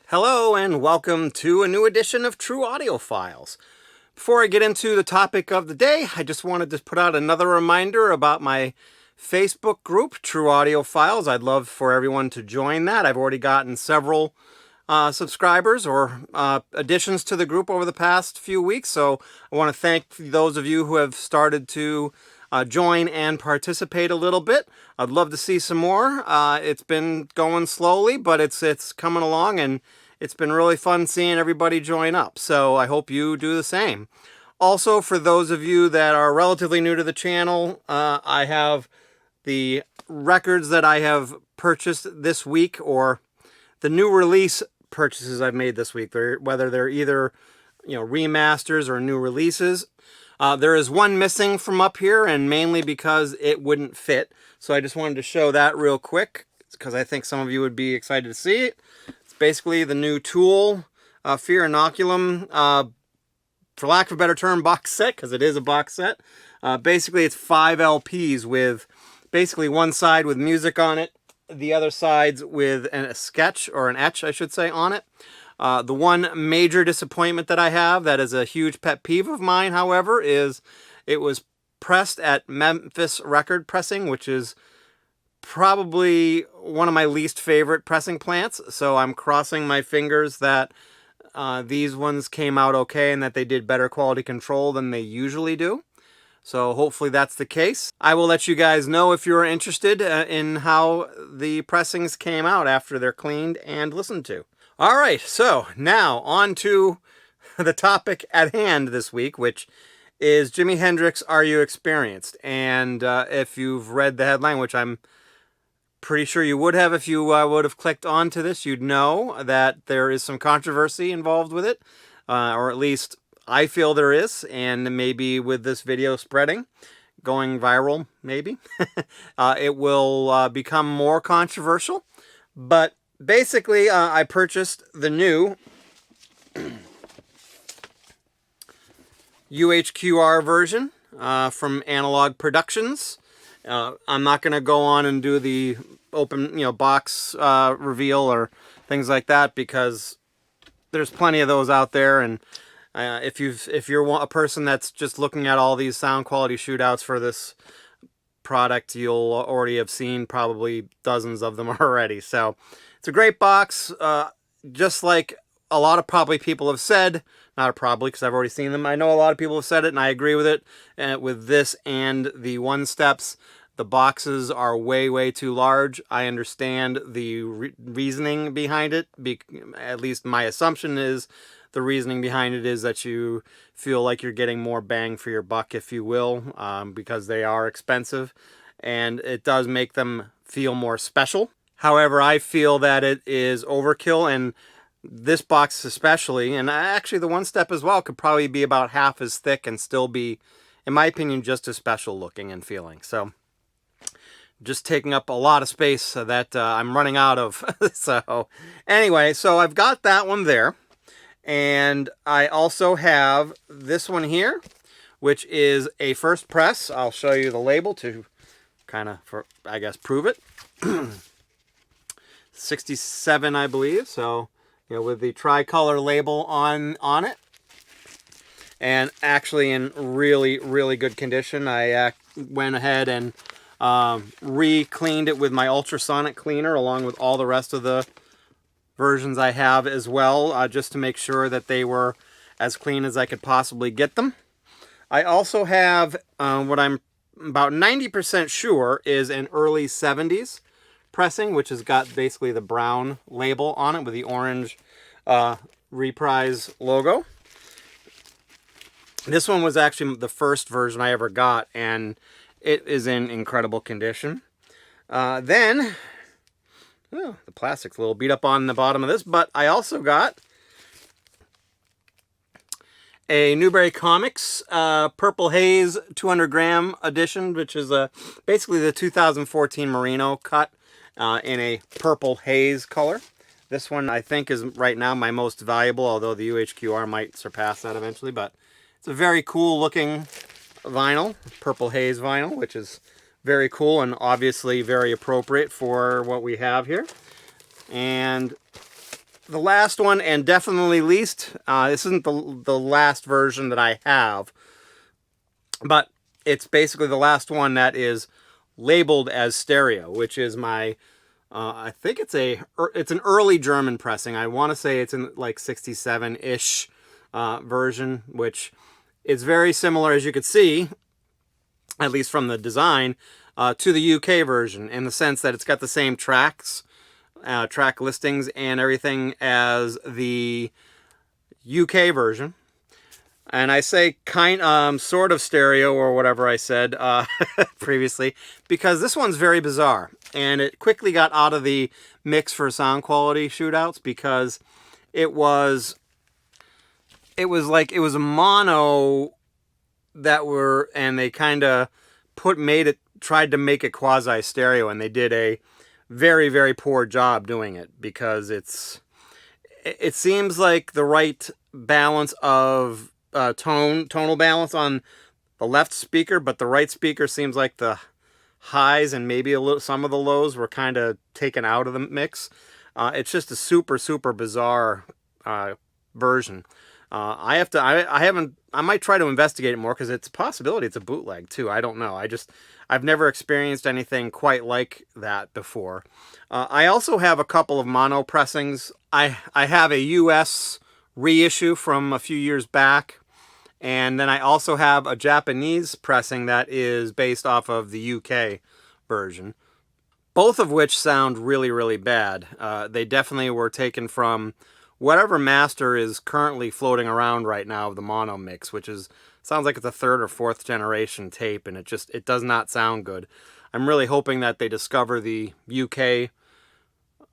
Hello and welcome to a new edition of True Audiophiles. Before I get into the topic of the day, I just wanted to put out another reminder about my Facebook group, True Audiophiles. I'd love for everyone to join that. I've already gotten several subscribers or additions to the group over the past few weeks, so I want to thank those of you who have started to join and participate a little bit. I'd love to see some more. It's been going slowly, but it's coming along, and it's been really fun seeing everybody join up. So I hope you do the same. Also, for those of you that are relatively new to the channel, I have the records that I have purchased this week, or the new release purchases I've made this week, whether they're either remasters or new releases. There is one missing from up here, and mainly because it wouldn't fit. So I just wanted to show that real quick, because I think some of you would be excited to see it. It's basically the new Tool Fear Inoculum, for lack of a better term, box set, because it is a box set. Basically, it's 5 LPs with basically one side with music on it, the other sides with a sketch, or an etch, I should say, on it. The one major disappointment that I have, that is a huge pet peeve of mine, however, is it was pressed at Memphis Record Pressing, which is probably one of my least favorite pressing plants. So I'm crossing my fingers that these ones came out okay and that they did better quality control than they usually do. So hopefully that's the case. I will let you guys know if you're interested in how the pressings came out after they're cleaned and listened to. All right, so now on to the topic at hand this week, which is Jimi Hendrix, Are You Experienced? And if you've read the headline, which I'm pretty sure you would have if you would have clicked onto this, you'd know that there is some controversy involved with it, or at least I feel there is, and maybe with this video spreading, going viral, maybe, it will become more controversial. But basically, I purchased the new UHQR version from Analogue Productions. I'm not going to go on and do the open, box reveal or things like that, because there's plenty of those out there, and if you're a person that's just looking at all these sound quality shootouts for this product, you'll already have seen probably dozens of them already. So it's a great box, just like a lot of probably people have said. Not probably, because I've already seen them. I know a lot of people have said it, and I agree with it. With this and the One Steps, the boxes are way, way too large. I understand the reasoning behind it. At least my assumption is the reasoning behind it is that you feel like you're getting more bang for your buck, if you will, because they are expensive, and it does make them feel more special. However, I feel that it is overkill, and this box especially, and actually the One Step as well, could probably be about half as thick and still be, in my opinion, just as special looking and feeling. So just taking up a lot of space that I'm running out of. So anyway, so I've got that one there. And I also have this one here, which is a first press. I'll show you the label to kind of, I guess, prove it. 67, I believe. So, with the tricolor label on it. And actually in really, really good condition. I went ahead and re-cleaned it with my ultrasonic cleaner, along with all the rest of the versions I have as well, just to make sure that they were as clean as I could possibly get them. I also have what I'm about 90% sure is an early 70s pressing, which has got basically the brown label on it with the orange Reprise logo. This one was actually the first version I ever got, and it is in incredible condition. Then the plastic's a little beat up on the bottom of this, but I also got a Newberry Comics Purple Haze 200 gram edition, which is basically the 2014 Marino cut in a Purple Haze color. This one I think is right now my most valuable, although the UHQR might surpass that eventually. But it's a very cool looking vinyl, Purple Haze vinyl, which is very cool and obviously very appropriate for what we have here. And the last one, and definitely least, this isn't the last version that I have, but it's basically the last one that is labeled as stereo, which is my, I think it's an early German pressing. I want to say it's in like 67-ish version, which is very similar, as you could see, at least from the design, to the UK version, in the sense that it's got the same tracks, track listings and everything as the UK version. And I say sort of stereo, or whatever I said previously, because this one's very bizarre. And it quickly got out of the mix for sound quality shootouts, because it was a mono and they kind of tried to make it quasi stereo, and they did a very, very poor job doing it, because it seems like the right balance of tonal balance on the left speaker, but the right speaker seems like the highs and maybe some of the lows were kind of taken out of the mix. It's just a super, super bizarre version. I might try to investigate it more, because it's a possibility it's a bootleg too. I don't know. I've never experienced anything quite like that before. I also have a couple of mono pressings. I have a US reissue from a few years back, and then I also have a Japanese pressing that is based off of the UK version, both of which sound really, really bad. They definitely were taken from whatever master is currently floating around right now of the mono mix, which sounds like it's a 3rd or 4th generation tape, and it does not sound good. I'm really hoping that they discover the UK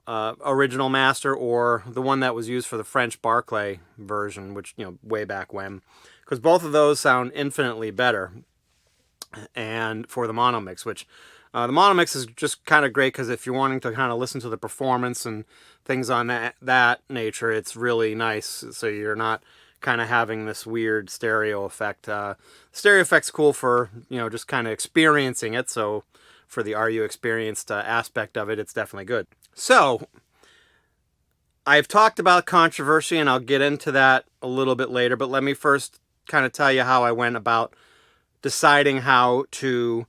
original master, or the one that was used for the French Barclay version, which, way back when, because both of those sound infinitely better. And for the mono mix, which the mono mix is just kind of great, because if you're wanting to kind of listen to the performance and things on that nature, it's really nice. So you're not kind of having this weird stereo effect. Stereo effect's cool for, just kind of experiencing it. So for the "Are you experienced" aspect of it, it's definitely good. So I've talked about controversy, and I'll get into that a little bit later, but let me first kind of tell you how I went about deciding how to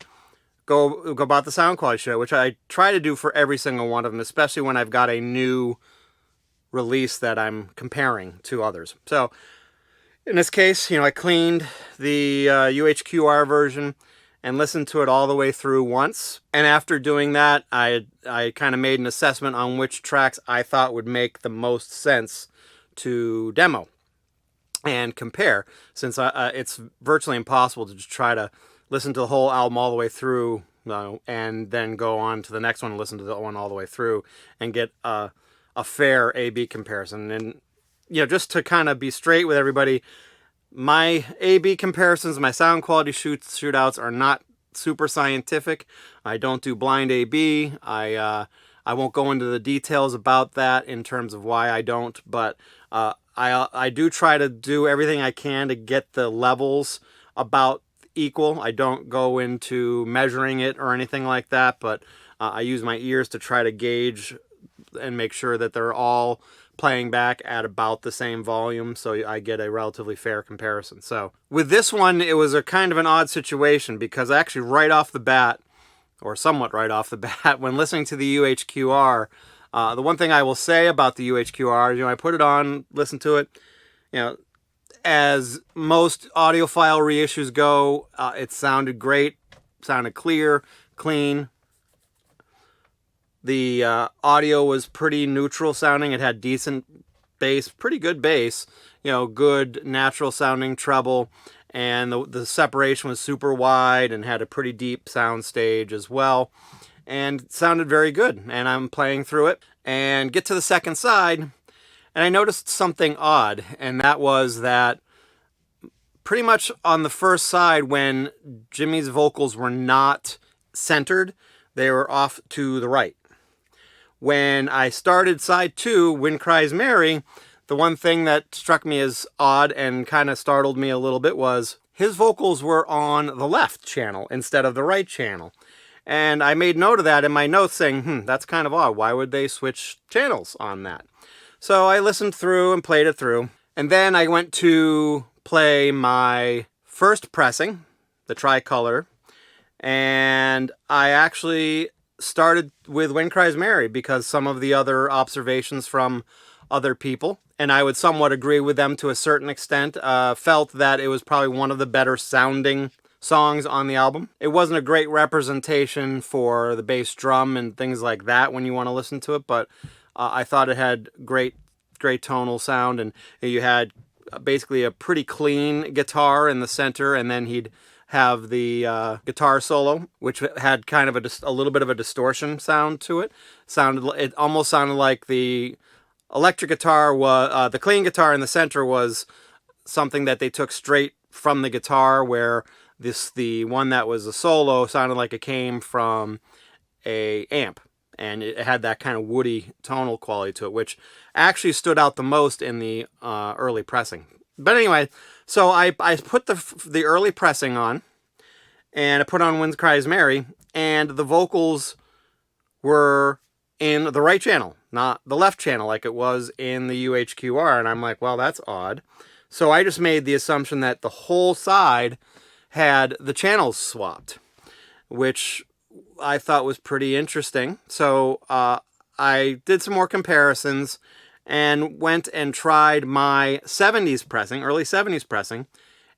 go about the sound quality show, which I try to do for every single one of them, especially when I've got a new release that I'm comparing to others. So in this case, I cleaned the UHQR version and listened to it all the way through once. And after doing that, I kind of made an assessment on which tracks I thought would make the most sense to demo and compare, since it's virtually impossible to just try to listen to the whole album all the way through, and then go on to the next one and listen to the one all the way through and get a fair A-B comparison. And, just to kind of be straight with everybody, my A-B comparisons, my sound quality shootouts are not super scientific. I don't do blind A-B. I won't go into the details about that in terms of why I don't, but I do try to do everything I can to get the levels about equal. I don't go into measuring it or anything like that, but I use my ears to try to gauge and make sure that they're all playing back at about the same volume, so I get a relatively fair comparison. So with this one, it was a kind of an odd situation, because actually right off the bat, or somewhat right off the bat, when listening to the UHQR, the one thing I will say about the UHQR, I put it on, listened to it, as most audiophile reissues go, it sounded great, sounded clear, clean. The audio was pretty neutral sounding. It had decent bass, pretty good bass, good natural sounding treble, and the separation was super wide and had a pretty deep sound stage as well, and it sounded very good. And I'm playing through it and get to the second side, and I noticed something odd, and that was that pretty much on the first side, when Jimi's vocals were not centered, they were off to the right. When I started side 2, Wind Cries Mary, the one thing that struck me as odd and kind of startled me a little bit was his vocals were on the left channel instead of the right channel. And I made note of that in my notes, saying, that's kind of odd. Why would they switch channels on that? So I listened through and played it through. And then I went to play my first pressing, the tricolor, and I actually started with Wind Cries Mary because some of the other observations from other people, and I would somewhat agree with them to a certain extent, felt that it was probably one of the better sounding songs on the album. It wasn't a great representation for the bass drum and things like that when you want to listen to it, but I thought it had great tonal sound, and you had basically a pretty clean guitar in the center, and then he'd have the guitar solo, which had kind of a little bit of a distortion sound to it. It almost sounded like the electric guitar was the clean guitar in the center was something that they took straight from the guitar, where the one that was a solo sounded like it came from a amp, and it had that kind of woody tonal quality to it, which actually stood out the most in the early pressing. But anyway, so I put the early pressing on, and I put on Wind Cries Mary, and the vocals were in the right channel, not the left channel like it was in the UHQR, and I'm like, well, that's odd. So I just made the assumption that the whole side had the channels swapped, which I thought was pretty interesting. So I did some more comparisons and went and tried my 70s pressing, early 70s pressing,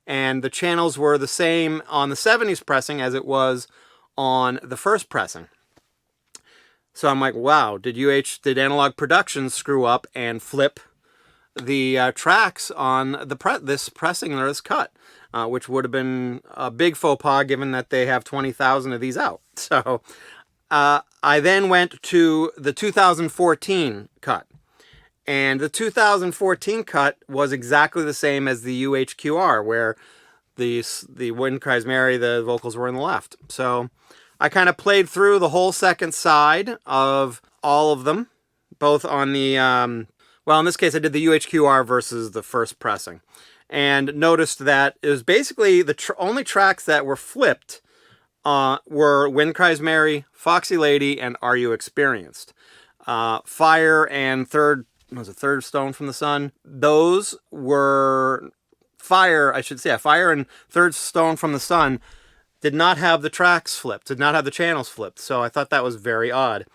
and the channels were the same on the 70s pressing as it was on the first pressing. So I'm like, wow, did Analogue Productions screw up and flip the tracks on this pressing or this cut, which would have been a big faux pas given that they have 20,000 of these out. So I then went to the 2014 cut. And the 2014 cut was exactly the same as the UHQR, where the Wind Cries Mary, the vocals were in the left. So I kind of played through the whole second side of all of them, both on the, well, in this case I did the UHQR versus the first pressing, and noticed that it was basically the only tracks that were flipped were Wind Cries Mary, Foxy Lady, and Are You Experienced? Fire and Third Stone from the Sun. Those were Fire and Third Stone from the Sun did not have the tracks flipped, did not have the channels flipped. So I thought that was very odd.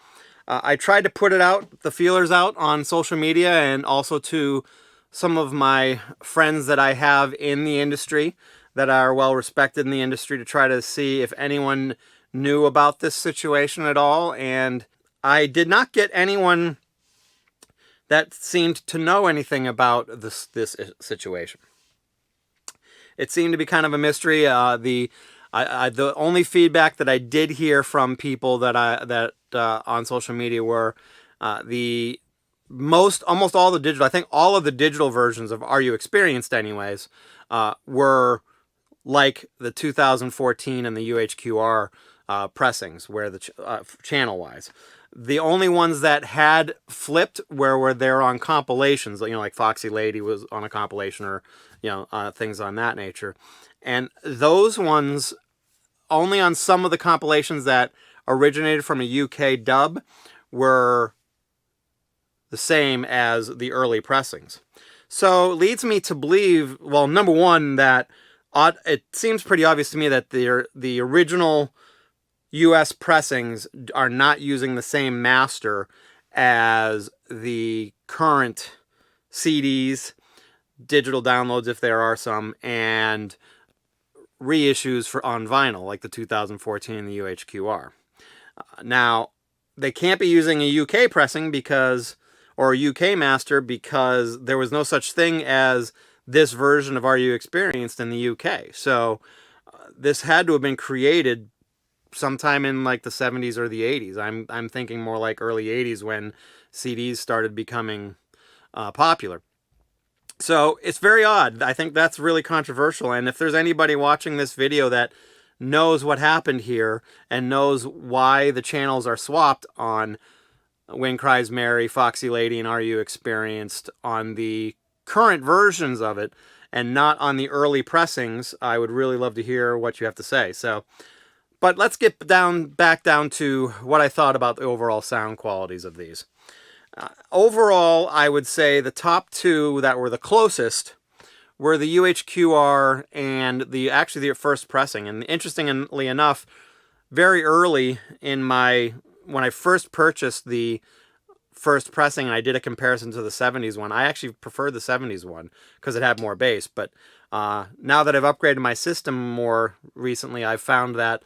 I tried to put the feelers out on social media, and also to some of my friends that I have in the industry that are well respected in the industry, to try to see if anyone knew about this situation at all. And I did not get anyone that seemed to know anything about this situation. It seemed to be kind of a mystery. The only feedback that I did hear from people that on social media were almost all the digital. I think all of the digital versions of Are You Experienced, anyways, were like the 2014 and the UHQR pressings, where the channel wise. The only ones that had flipped were there on compilations, like Foxy Lady was on a compilation, or things on that nature. And those ones, only on some of the compilations that originated from a UK dub, were the same as the early pressings. So it leads me to believe, well, number one, that it seems pretty obvious to me that the original US pressings are not using the same master as the current CDs, digital downloads if there are some, and reissues on vinyl like the 2014 and the UHQR. Now, they can't be using a UK pressing or a UK master, because there was no such thing as this version of Are You Experienced in the UK. So this had to have been created sometime in like the 70s or the 80s. I'm thinking more like early 80s, when CDs started becoming popular. So it's very odd. I think that's really controversial. And if there's anybody watching this video that knows what happened here and knows why the channels are swapped on Wind Cries Mary, Foxy Lady, and Are You Experienced on the current versions of it, and not on the early pressings, I would really love to hear what you have to say. But let's get back down to what I thought about the overall sound qualities of these. Overall, I would say the top two that were the closest were the UHQR and actually the first pressing. And interestingly enough, very early in when I first purchased the first pressing and I did a comparison to the 70s one, I actually preferred the 70s one because it had more bass. But now that I've upgraded my system more recently, I've found that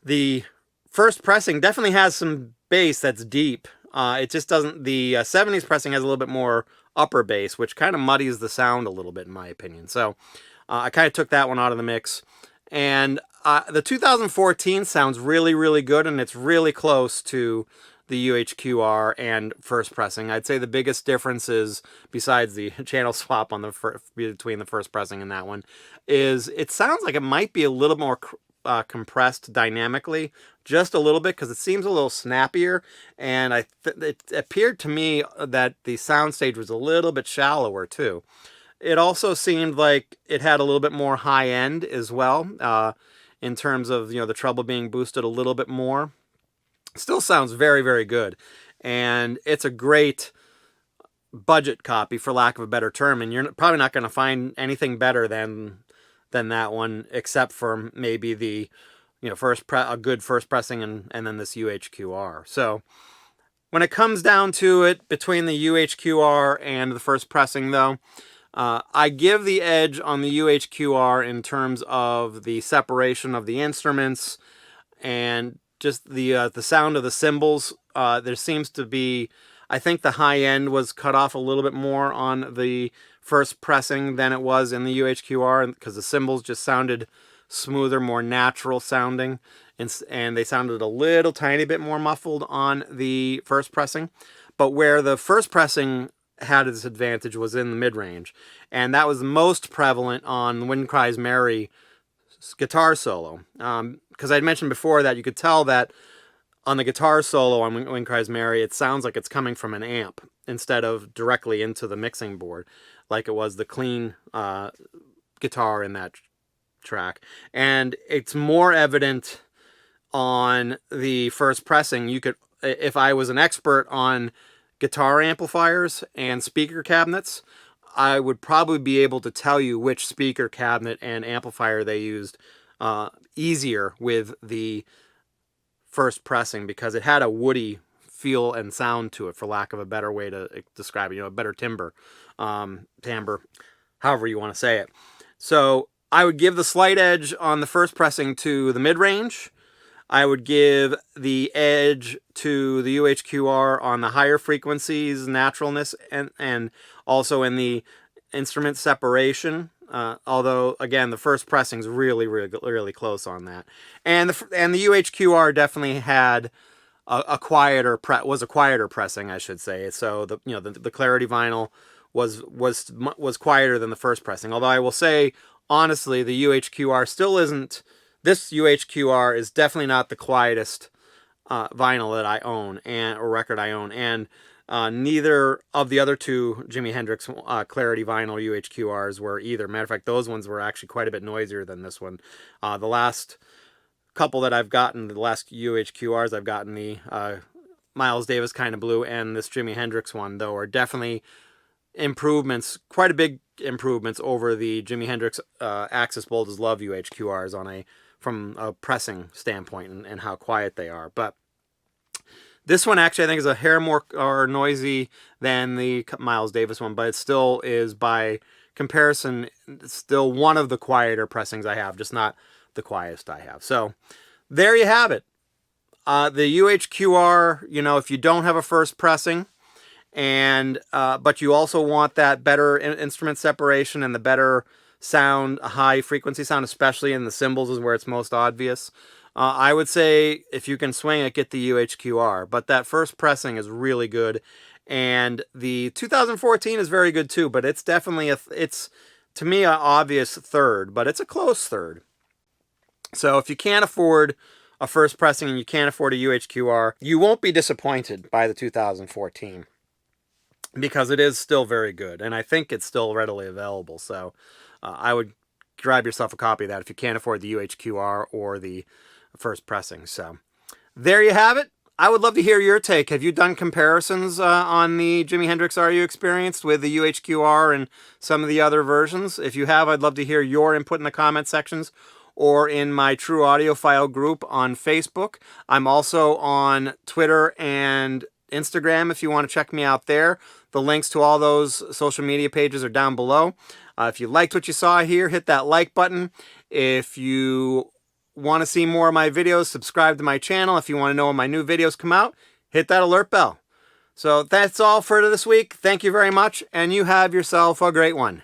the first pressing definitely has some bass that's deep. It just doesn't. The 70s pressing has a little bit more upper bass, which kind of muddies the sound a little bit, in my opinion. So I kind of took that one out of the mix. And the 2014 sounds really, really good, and it's really close to the UHQR and first pressing. I'd say the biggest difference is, besides the channel swap on between the first pressing and that one, is it sounds like it might be a little more compressed dynamically, just a little bit, because it seems a little snappier. And it appeared to me that the soundstage was a little bit shallower too. It also seemed like it had a little bit more high end as well, in terms of, the treble being boosted a little bit more. Still sounds very, very good, and it's a great budget copy, for lack of a better term. And you're probably not going to find anything better than that one, except for maybe the a good first pressing and then this UHQR. So when it comes down to it, between the UHQR and the first pressing, though, I give the edge on the UHQR in terms of the separation of the instruments and just the sound of the cymbals. There seems to be, I think the high end was cut off a little bit more on the first pressing than it was in the UHQR, because the cymbals just sounded smoother, more natural sounding, and they sounded a little tiny bit more muffled on the first pressing. But where the first pressing had its advantage was in the mid-range, and that was most prevalent on Wind Cries Mary guitar solo, because I'd mentioned before that you could tell that on the guitar solo on Wind Cries Mary, it sounds like it's coming from an amp instead of directly into the mixing board, like it was the clean guitar in that track. And it's more evident on the first pressing. You could, if I was an expert on guitar amplifiers and speaker cabinets, I would probably be able to tell you which speaker cabinet and amplifier they used easier with the first pressing, because it had a woody feel and sound to it, for lack of a better way to describe it, a better timbre, however you want to say it. So I would give the slight edge on the first pressing to the mid-range. I would give the edge to the UHQR on the higher frequencies, naturalness, and also in the instrument separation. Although, again, the first pressing's really, really, really close on that. And the UHQR definitely had a quieter pressing, I should say. So the Clarity vinyl was quieter than the first pressing. Although I will say, honestly, the UHQR still isn't. This UHQR is definitely not the quietest vinyl that I own, or record I own, and neither of the other two Jimi Hendrix Clarity vinyl UHQRs were either. Matter of fact, those ones were actually quite a bit noisier than this one. The last couple that I've gotten, the last UHQRs I've gotten, the Miles Davis Kind of Blue and this Jimi Hendrix one, though, are definitely improvements, quite a big improvements over the Jimi Hendrix Axis Bold as Love UHQRs from a pressing standpoint and how quiet they are. But this one actually I think is a hair more noisy than the Miles Davis one, but it still is, by comparison, still one of the quieter pressings I have, just not the quietest I have. So there you have it. The UHQR, if you don't have a first pressing, and but you also want that better instrument separation and the better sound, high frequency sound, especially in the cymbals is where it's most obvious, I would say if you can swing it, get the UHQR. But that first pressing is really good, and the 2014 is very good too. But it's definitely it's to me an obvious third, but it's a close third. So if you can't afford a first pressing and you can't afford a UHQR, you won't be disappointed by the 2014. Because it is still very good, and I think it's still readily available. So I would grab yourself a copy of that if you can't afford the UHQR or the first pressing. So there you have it. I would love to hear your take. Have you done comparisons on the Jimi Hendrix Are You Experienced with the UHQR and some of the other versions? If you have, I'd love to hear your input in the comment sections or in my True Audiophile group on Facebook. I'm also on Twitter and Instagram if you want to check me out there. The links to all those social media pages are down below. If you liked what you saw here, hit that like button. If you want to see more of my videos, subscribe to my channel. If you want to know when my new videos come out, hit that alert bell. So that's all for this week. Thank you very much, and you have yourself a great one.